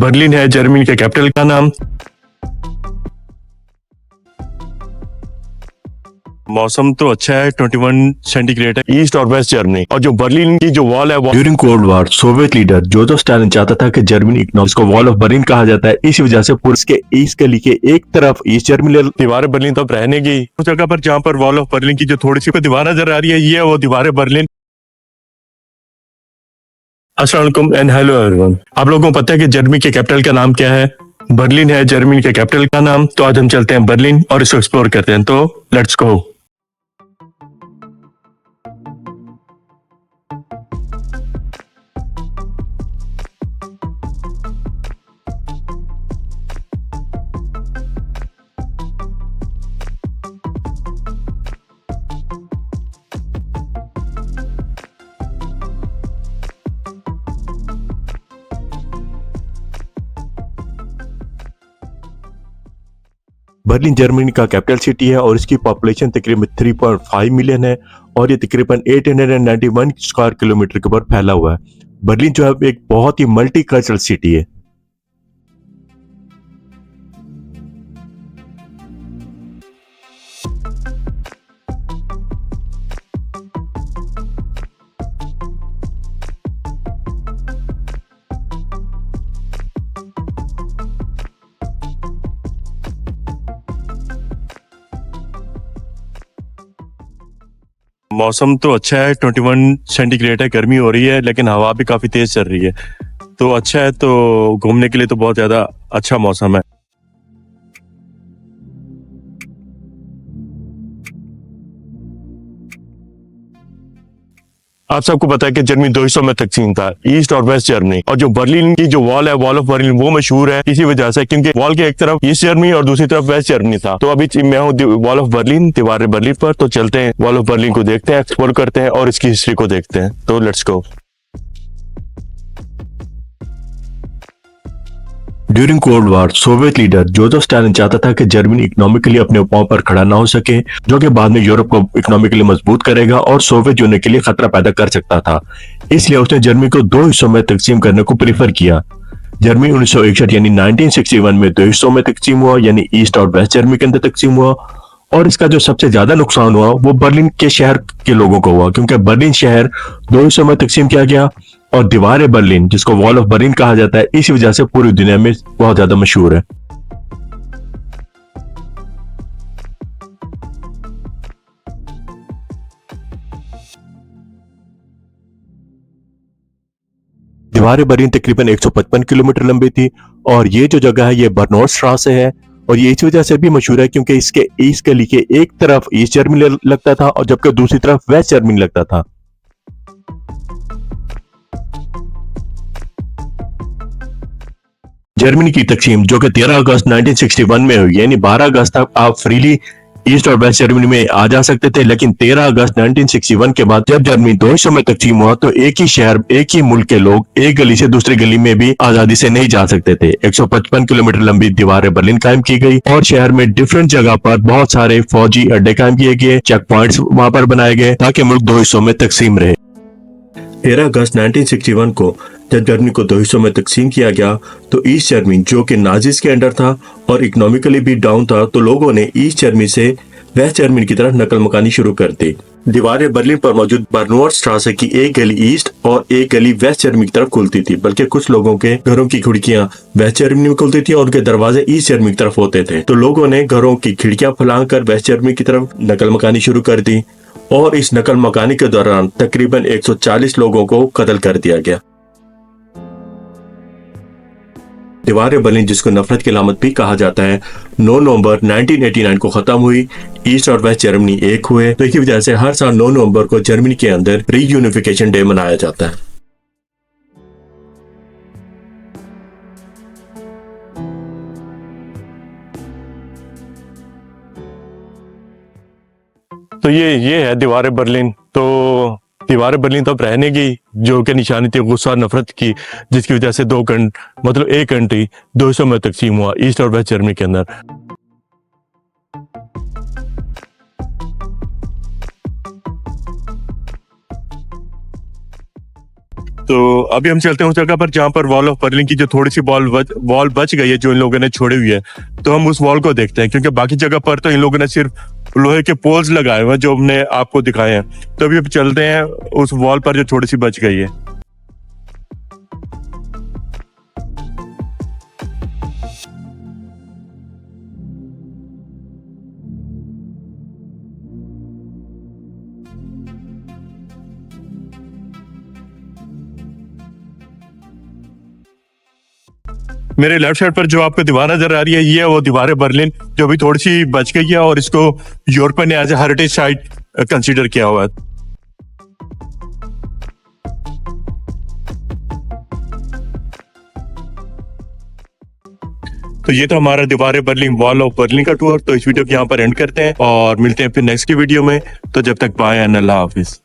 Berlin है Germany के capital का नाम। मौसम तो अच्छा है, 21 सेंटीग्रेड है। ईस्ट और वेस्ट जर्मनी। और जो बर्लिन की जो वॉल है वो during cold war Soviet leader Joseph Stalin चाहता था कि जर्मनी इकोनॉमिक्स को वॉल ऑफ बर्लिन कहा जाता है। इसी वजह से पुरुष के ईस्ट गली के एक तरफ ईस्ट जर्मनी दीवार बर्लिन तो अब रहने की उस जगह पर जहाँ पर वॉल ऑफ बर्लिन की जो थोड़ी सी दीवार नजर आ रही है, ये वो दीवार बर्लिन। अस्सलाम वालेकुम एंड हेलो एवरीवन। आप लोगों को पता है कि जर्मनी के कैपिटल का नाम क्या है? बर्लिन है जर्मनी के कैपिटल का नाम। तो आज हम चलते हैं बर्लिन और इसको एक्सप्लोर करते हैं। तो लेट्स गो। बर्लिन जर्मनी का कैपिटल सिटी है और इसकी पॉपुलेशन तकरीबन 3.5 मिलियन है और ये तकरीबन 891 स्क्वायर किलोमीटर के ऊपर फैला हुआ है। बर्लिन जो है एक बहुत ही मल्टी कल्चरल सिटी है। मौसम तो अच्छा है, 21 सेंटीग्रेड है, गर्मी हो रही है लेकिन हवा भी काफी तेज चल रही है। तो अच्छा है, तो घूमने के लिए तो बहुत ज्यादा अच्छा मौसम है। आप सबको पता है कि जर्मनी दो हिस्सों में तकसीम था, ईस्ट और वेस्ट जर्मनी। और जो बर्लिन की जो वॉल है, वॉल ऑफ बर्लिन, वो मशहूर है इसी वजह से क्योंकि वॉल के एक तरफ ईस्ट जर्मनी और दूसरी तरफ वेस्ट जर्मनी था। तो अभी मैं हूँ वॉल ऑफ बर्लिन, दीवार बर्लिन पर। तो चलते हैं वॉल ऑफ बर्लिन को देखते हैं, एक्सप्लोर करते हैं और इसकी हिस्ट्री को देखते हैं। तो let's go. During cold war Soviet leader Joseph Stalin चाहता था कि जर्मनी इकोनॉमिकली अपने पांव पर खड़ा ना हो सके, जो कि बाद में यूरोप को इकोनॉमिकली मजबूत करेगा और सोवियत यूनियन के लिए खतरा पैदा कर सकता था। इसलिए उसने जर्मनी को दो हिस्सों में तकसीम करने को प्रीफर किया। जर्मनी 1961 यानी 1961 में दो हिस्सों में तकसीम हुआ, यानी ईस्ट और वेस्ट जर्मनी के अंदर तकसीम हुआ। और इसका जो सबसे ज्यादा नुकसान हुआ वो बर्लिन के शहर के लोगों को हुआ, क्योंकि बर्लिन शहर दो हिस्सों में तकसीम किया गया और दीवार बर्लिन, जिसको वॉल ऑफ बर्लिन कहा जाता है, इसी वजह से पूरी दुनिया में बहुत ज्यादा मशहूर है। दीवार बर्लिन तकरीबन 155 किलोमीटर लंबी थी और ये जो जगह है ये बर्नोर्डस्ट्रासे है और ये इस वजह से भी मशहूर है क्योंकि इसके ईस्ट गली के एक तरफ ईस्ट जर्मनी लगता था और जबकि दूसरी तरफ वेस्ट जर्मनी लगता था। जर्मनी की तकसीम जो कि 13 अगस्त 1961 में हुई, यानी 12 अगस्त तक आप फ्रीली ईस्ट और वेस्ट जर्मनी में आ जा सकते थे, लेकिन 13 अगस्त 1961 के बाद जब जर्मनी दो हिस्सों में तकसीम हुआ तो एक ही शहर, एक ही मुल्क के लोग एक गली से दूसरी गली में भी आजादी से नहीं जा सकते थे। 155 किलोमीटर लंबी दीवार बर्लिन कायम की गई और शहर में डिफरेंट जगह पर बहुत सारे फौजी अड्डे कायम किए गए, चेक पॉइंट्स वहां पर बनाए गए ताकि मुल्क दो हिस्सों में तकसीम रहे। 13 अगस्त 1961 को जब जर्मनी को दो हिस्सों में तकसीम किया गया तो ईस्ट जर्मनी जो कि नाजिस के अंडर था और इकोनॉमिकली भी डाउन था, तो लोगों ने ईस्ट जर्मनी से वेस्ट जर्मनी की तरफ नकल मकानी शुरू कर दी। दीवार बर्लिन पर मौजूद बर्नोर्डस्ट्रासे की एक गली ईस्ट और एक गली वेस्ट जर्मनी की तरफ खुलती थी, बल्कि कुछ लोगों के घरों की खिड़कियां वेस्ट जर्मनी में खुलती थी और उनके दरवाजे ईस्ट जर्मनी की तरफ होते थे। तो लोगों ने घरों की खिड़कियां फैलाकर वेस्ट जर्मनी की तरफ नकल मकानी शुरू कर दी और इस नकल मकानी के दौरान तकरीबन 140 लोगों को कत्ल कर दिया गया। दीवार बर्लिन, जिसको नफरत की अलामत भी कहा जाता है, 9 नवंबर 1989 को खत्म हुई। ईस्ट और वेस्ट जर्मनी एक हुए। तो इसी वजह से हर साल 9 नवंबर को जर्मनी के अंदर रीयूनिफिकेशन डे मनाया जाता है। तो ये है दीवार बर्लिन। तो दीवार बर्लिन तो अब रहने की जो कि निशानी थी गुस्सा नफरत की, जिसकी वजह से मतलब एक कंट्री दो हिस्सों में तकसीम हुआ, ईस्ट और वेस्ट जर्मनी के अंदर। तो अभी हम चलते हैं उस जगह पर जहाँ पर वॉल ऑफ बर्लिन की जो थोड़ी सी वॉल बच गई है, जो इन लोगों ने छोड़ी हुई है। तो हम उस वॉल को देखते हैं, क्योंकि बाकी जगह पर तो इन लोगों ने सिर्फ लोहे के पोल्स लगाए हुए हैं जो हमने आपको दिखाए हैं। तो अभी चलते हैं उस वॉल पर जो थोड़ी सी बच गई है। मेरे लेफ्ट साइड पर जो आपको दीवार नजर आ रही है, ये है वो दीवार बर्लिन जो अभी थोड़ी सी बच गई है और इसको यूरोप ने as a heritage site consider किया हुआ है। तो ये तो हमारा दीवार बर्लिन, वॉल ऑफ बर्लिन का टूर। तो इस वीडियो को यहाँ पर एंड करते हैं और मिलते हैं फिर नेक्स्ट की वीडियो में। तो जब तक बाय एंड अल्लाह हाफिज।